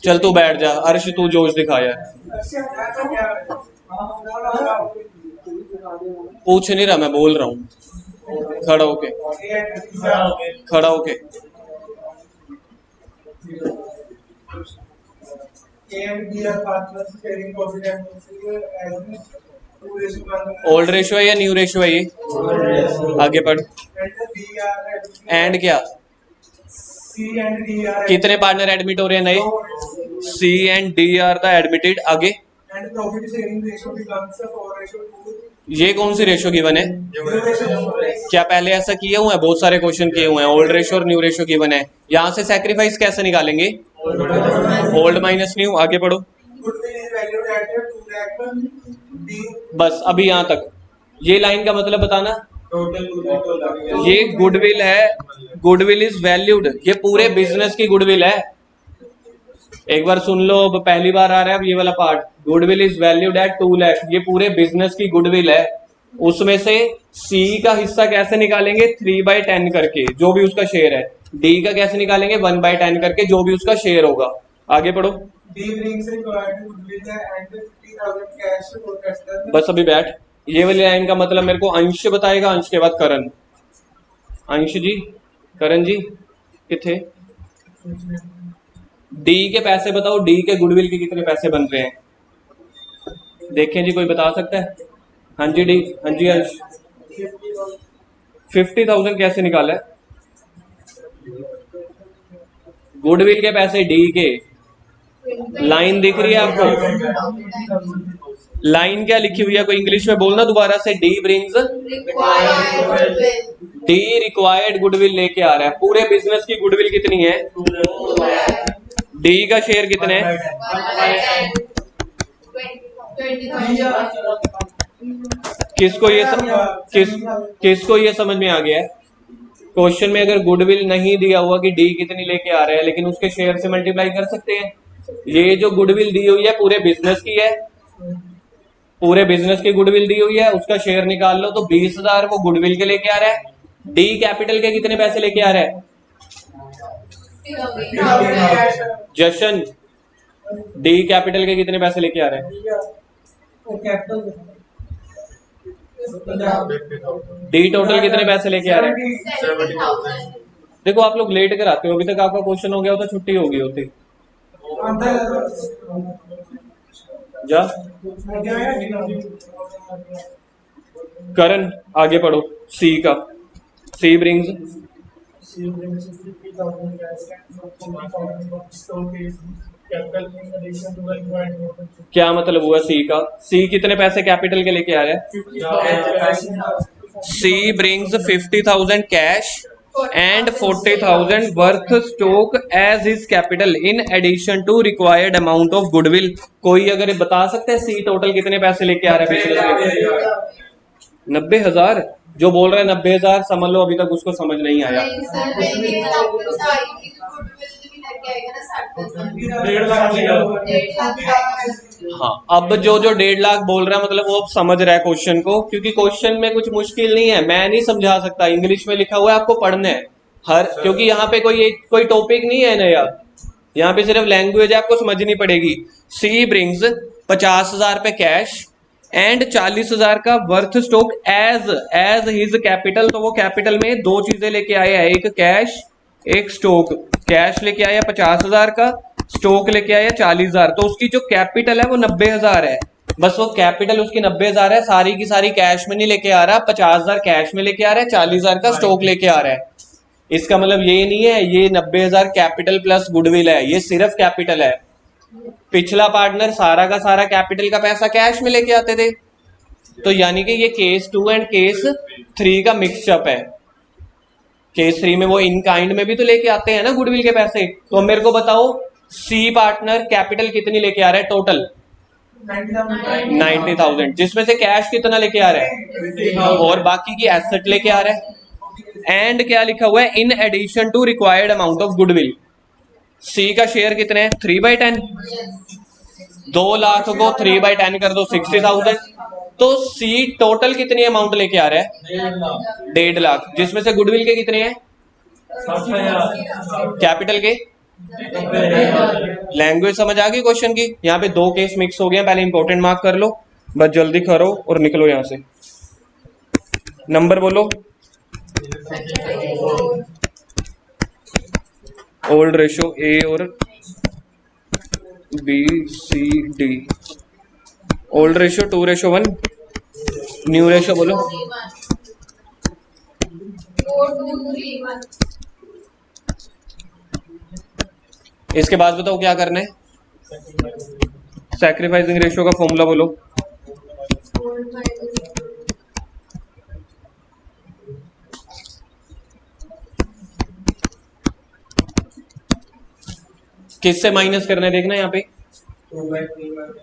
चल तू बैठ जा, अर्श तू जोश दिखा यार। पूछ नहीं रहा, मैं बोल रहा हूँ। खड़ा होके, खड़ा होके। ओल्ड रेशियो है या न्यू रेशियो है ये? आगे पढ़। एंड क्या? कितने पार्टनर एडमिट हो रहे हैं नए? C and D are the admitted. आगे And profit sharing ratio becomes a 4:2. ये कौन सी रेशो गिवन है? क्या पहले ऐसा किए हुए हैं? बहुत सारे क्वेश्चन किए हुए हैं। ओल्ड रेशो और न्यू रेशो गिवन है। यहां से सैक्रिफाइस कैसे निकालेंगे? Old minus new. आगे पढ़ो। बस अभी यहां तक। ये लाइन का मतलब बताना। ये गुडविल है। Goodwill is valued. ये पूरे बिजनेस की गुडविल है। एक बार सुन लो, अब पहली बार आ रहा है अब ये वाला part. Goodwill is valued at 2 lakh. ये पूरे बिजनेस की गुडविल है। उसमें से सी का हिस्सा कैसे निकालेंगे? 3/10 करके, जो भी उसका शेयर है। डी का कैसे निकालेंगे? 1/10 करके, जो भी उसका शेयर होगा। आगे पढ़ो। बस अभी बैठ। ये वाली लाइन का मतलब मेरे को अंश बताएगा, अंश के बाद करण। अंश जी, करण जी किथे? डी के पैसे बताओ। डी के गुडविल के कितने पैसे बन रहे हैं? देखें जी, कोई बता सकता है? हाँ जी डी, हाँ जी अंश। 50,000 कैसे निकाला है? गुडविल के पैसे डी के, लाइन दिख रही है आपको? लाइन क्या लिखी हुई है? कोई इंग्लिश में बोलना दोबारा से। D brings D required goodwill लेके आ रहा है। पूरे बिजनेस की गुडविल कितनी है? डी का शेयर कितने है? किसको ये समझ में आ गया है? क्वेश्चन में अगर गुडविल नहीं दिया हुआ कि डी कितनी लेके आ रहा है, लेकिन उसके शेयर से मल्टीप्लाई कर सकते हैं। ये जो गुडविल दी हुई है पूरे बिजनेस की है। पूरे बिजनेस की गुडविल दी हुई है, उसका शेयर निकाल लो तो 20,000 वो गुडविल के लेके आ रहा है। डी कैपिटल के कितने पैसे लेके आ रहा है? जशन, डी कैपिटल के कितने पैसे लेके आ रहे हैं? डी टोटल कितने पैसे लेके आ रहे हैं? देखो आप लोग लेट कर आते हो। अभी तक आपका क्वेश्चन हो गया होता, छुट्टी हो गई होती। जा करण, आगे पढ़ो। सी का, सी ब्रिंग्स क्या मतलब हुआ सी का? सी कितने पैसे कैपिटल के लेके आ रहा है? सी brings 50,000 cash and 40,000 worth stock as his capital in addition to required amount of goodwill। कोई अगर बता सकता है सी टोटल कितने पैसे लेके आ रहा है बिजनेस में? 90,000। जो बोल रहा है 90,000, समझ लो अभी तक उसको समझ नहीं आया। हाँ, अब जो 1.5 लाख बोल रहा है मतलब वो अब समझ रहा है क्वेश्चन को, क्योंकि क्वेश्चन में कुछ मुश्किल नहीं है। मैं नहीं समझा सकता, इंग्लिश में लिखा हुआ है, आपको पढ़ना है क्योंकि यहाँ पे कोई टॉपिक नहीं है नया। यहाँ पे सिर्फ लैंग्वेज आपको समझनी पड़ेगी। सी ब्रिंग्स 50,000 पे कैश एंड 40,000 का worth stock as his capital. तो वो कैपिटल में दो चीजें लेके आया है, एक कैश एक स्टॉक। कैश लेके आया 50,000 का, स्टॉक लेके आया 40,000। तो उसकी जो कैपिटल है वो 90,000 है। बस वो कैपिटल उसकी 90,000 है, सारी की सारी कैश में नहीं लेके आ रहा। 50,000 कैश में लेके आ रहा है, 40,000 का स्टॉक लेके आ रहा है। इसका मतलब ये नहीं है ये 90,000 कैपिटल प्लस गुडविल है, ये सिर्फ कैपिटल है। पिछला पार्टनर सारा का सारा कैपिटल का पैसा कैश में लेके आते थे। तो यानी कि ये केस 2 एंड केस 3 का मिक्सअप है। केस 3 में वो इन काइंड में भी तो लेके आते हैं ना गुडविल के पैसे। तो मेरे को बताओ सी पार्टनर कैपिटल कितनी लेके आ रहा है टोटल? 90,000, जिसमें से कैश कितना लेके आ रहा है और बाकी की एसेट लेके आ रहा है। एंड क्या लिखा हुआ है? In addition to required amount of goodwill. C का शेयर कितने हैं? 3/10। 2 लाख को 3/10 कर दो 60,000। तो सी टोटल कितनी अमाउंट लेके आ रहा है? 1.5 लाख, जिसमें से गुडविल के कितने हैं? कैपिटल के? लैंग्वेज समझ आ गई क्वेश्चन की? यहाँ पे 2 केस मिक्स हो गए, पहले इंपॉर्टेंट मार्क कर लो, बस जल्दी करो और निकलो यहां से। नंबर बोलो। ओल्ड रेशो ए और B C D. Old ratio 2:1, new ratio बोलो। 4:2:3:1। इसके बाद बताओ क्या करना है? सैक्रिफाइसिंग रेशियो का फॉर्मूला बोलो। किससे माइनस करना है देखना यहाँ पे। 2/3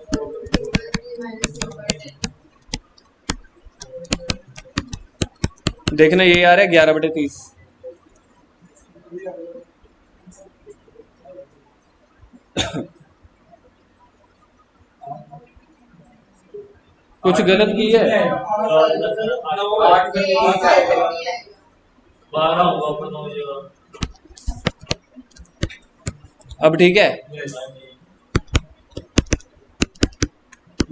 देखना ये आ रहा है 11/30। कुछ गलत की है। 12 होगा ऊपर 9 जगह। अब ठीक है।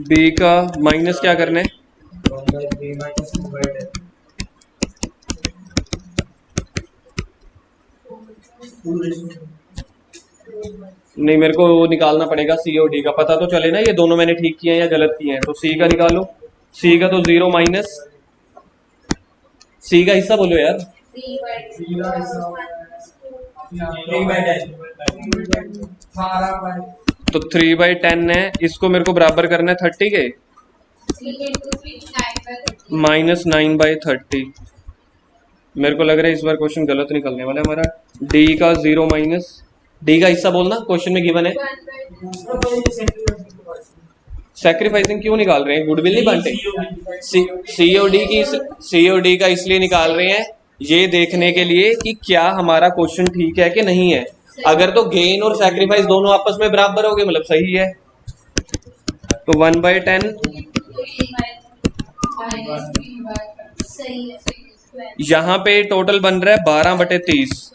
बी का माइनस क्या करना है। 1/3 - 2/10 नहीं मेरे को वो निकालना पड़ेगा सी और डी का, पता तो चले ना ये दोनों मैंने ठीक किए हैं या गलत किए हैं। तो सी का निकालो। सी का तो 0 माइनस, सी का हिस्सा बोलो यार। 3/10 12/10 तो 3/10 है, इसको मेरे को बराबर करना है 30 के -9/30। मेरे को लग रहा है इस बार क्वेश्चन गलत निकलने वाला है हमारा। डी का 0 माइनस, डी का हिस्सा बोलना क्वेश्चन में गिवन है। सैक्रिफाइसिंग क्यों निकाल रहे हैं, गुडविल नहीं बांटे। सीओडी का इसलिए निकाल रहे हैं ये देखने के लिए कि क्या हमारा क्वेश्चन ठीक है कि नहीं है। अगर तो गेन और सैक्रिफाइस दोनों आपस में बराबर हो गए मतलब सही है। तो 1/10 यहाँ पे टोटल बन रहा है 12/30,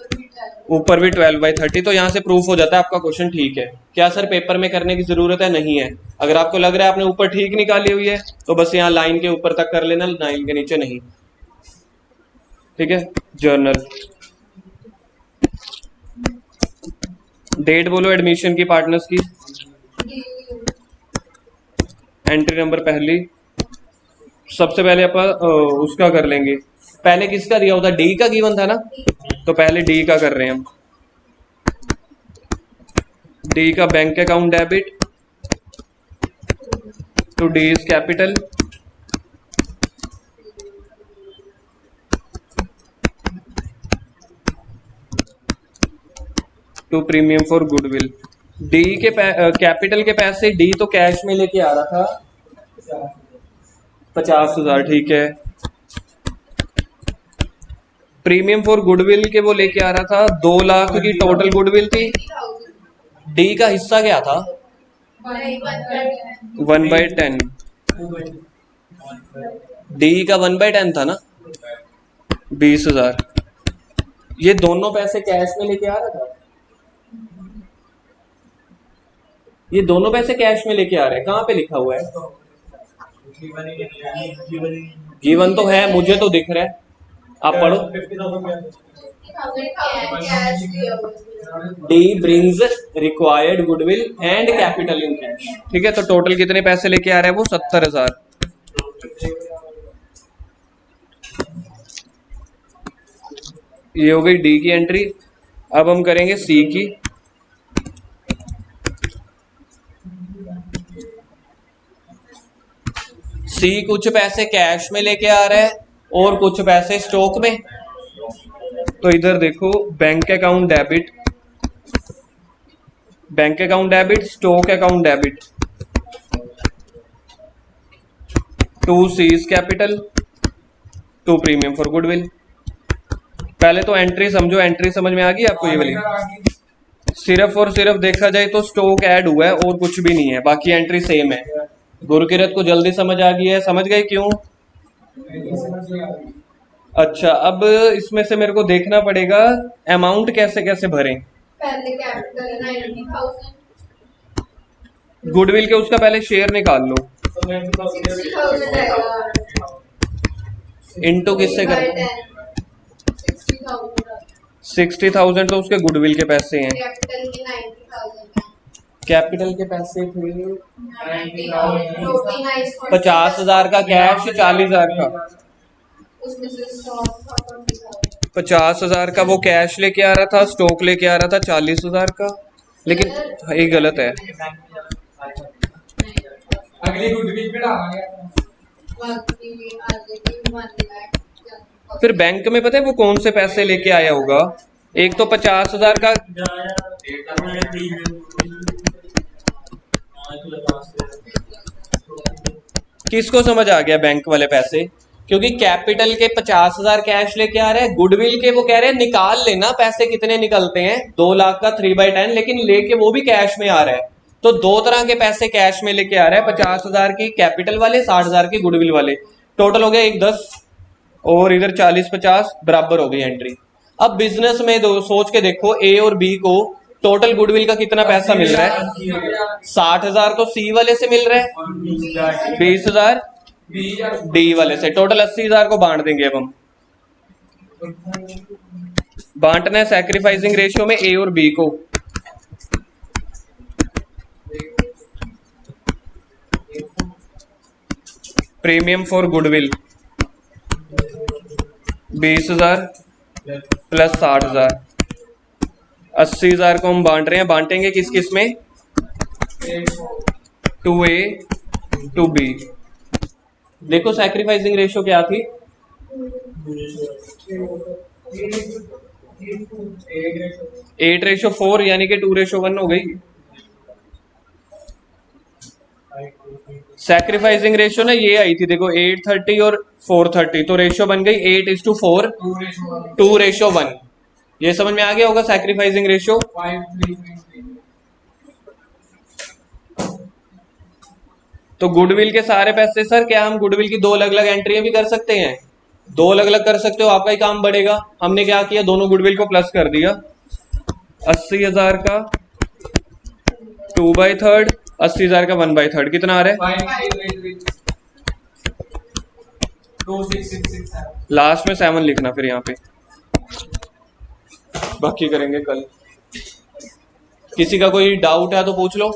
ऊपर भी 12/30। तो यहाँ से प्रूफ हो जाता है आपका क्वेश्चन ठीक है। क्या सर पेपर में करने की जरूरत है, नहीं है। अगर आपको लग रहा है आपने ऊपर ठीक निकाली हुई है तो बस यहाँ लाइन के ऊपर तक कर लेना, लाइन के नीचे नहीं। ठीक है। जर्नल डेट बोलो एडमिशन की पार्टनर्स की। एंट्री नंबर पहली, सबसे पहले अपन उसका कर लेंगे। पहले किसका दिया होता, डी का गिवन था ना, तो पहले डी का कर रहे हैं हम। डी का bank account debit to D is capital to premium for goodwill. D के कैपिटल के पैसे डी तो कैश में लेके आ रहा था 50,000, ठीक है। प्रीमियम फॉर गुडविल के वो लेके आ रहा था 2 लाख की टोटल गुडविल थी। डी का हिस्सा क्या था 1/10। डी का 1/10 था ना 20,000। ये दोनों पैसे कैश में लेके आ रहा था, ये दोनों पैसे कैश में लेके आ रहे हैं। कहाँ पे लिखा हुआ है, गिवन तो है मुझे तो दिख रहा है, आप पढ़ो। D brings required goodwill and capital in cash. ठीक है, तो टोटल कितने पैसे लेके आ रहे हैं वो 70,000। ये हो गई डी की एंट्री। अब हम करेंगे सी की। सी कुछ पैसे कैश में लेके आ रहा है और कुछ पैसे स्टॉक में। तो इधर देखो bank account debit, bank account debit, stock account debit to C's capital to premium for goodwill. पहले तो एंट्री समझो, एंट्री समझ में आ गई आपको ये वाली। सिर्फ और सिर्फ देखा जाए तो स्टॉक ऐड हुआ है और कुछ भी नहीं है, बाकी एंट्री सेम है। गुरकिरत को जल्दी समझ आ गई है, समझ गए क्यों। अच्छा, अब इसमें से मेरे को देखना पड़ेगा अमाउंट कैसे कैसे भरें। पहले कैपिटल 90,000, गुडविल के उसका पहले शेयर निकाल लो, 60,000 रहेगा, इनटू किससे कर 60,000, 60,000 तो उसके गुडविल के पैसे हैं। कैपिटल के 90,000, कैपिटल के पैसे थे 90,000, 50,000 का कैश, 40,000 का। उसमें से स्टॉक था 20,000। 50,000 का वो कैश लेके आ रहा था, स्टॉक लेके आ रहा था 40,000 का। लेकिन ये गलत है, अगली गुडविल पे डालेंगे बाकी आगे की 1 लाख फिर बैंक में पता है वो कौन से पैसे लेके आया होगा। एक तो 50,000 का किसको समझ आ गया बैंक वाले पैसे, क्योंकि कैपिटल के 50,000 कैश लेके आ रहे हैं, गुडविल के वो कह रहे हैं निकाल लेना पैसे कितने निकलते हैं 2 लाख का 3/10, लेकिन लेके वो भी कैश में आ रहा है। तो दो तरह के पैसे कैश में लेके आ रहा है, 50,000 की कैपिटल वाले, 60,000 की गुडविल वाले, टोटल हो गया 110 और इधर 40-50 बराबर हो गई एंट्री। अब बिजनेस में दो सोच के देखो, ए और बी को टोटल गुडविल का कितना पैसा मिल रहा है, 60,000 तो सी वाले से मिल रहा है, 20,000 डी वाले से, टोटल 80,000 को बांट देंगे। अब हम बांटना है सैक्रिफाइसिंग रेशियो में ए और बी को। प्रीमियम फॉर गुडविल 20,000 प्लस 60,000, 80,000 को हम बांट रहे हैं। बांटेंगे किस किस में, 2A 2B। देखो सैक्रिफाइसिंग रेशियो क्या थी, 8:4 यानी कि 2:1 हो गई। सैक्रिफाइसिंग रेशियो ना ये आई थी देखो 830 और 430, तो रेशियो बन गई 8:4 2:1। ये समझ में आ गया होगा सैक्रिफाइसिंग रेशियो। तो गुडविल के सारे पैसे सर, क्या हम गुडविल की 2 अलग अलग एंट्रियां भी कर सकते हैं, 2 अलग अलग कर सकते हो, आपका ही काम बढ़ेगा। हमने क्या किया, दोनों गुडविल को प्लस कर दिया, 80,000 का 2/3, 80,000 का 1/3, कितना आ रहा है, 2666 लास्ट में 7 लिखना फिर यहाँ पे, बाकी करेंगे कल। किसी का कोई डाउट है तो पूछ लो।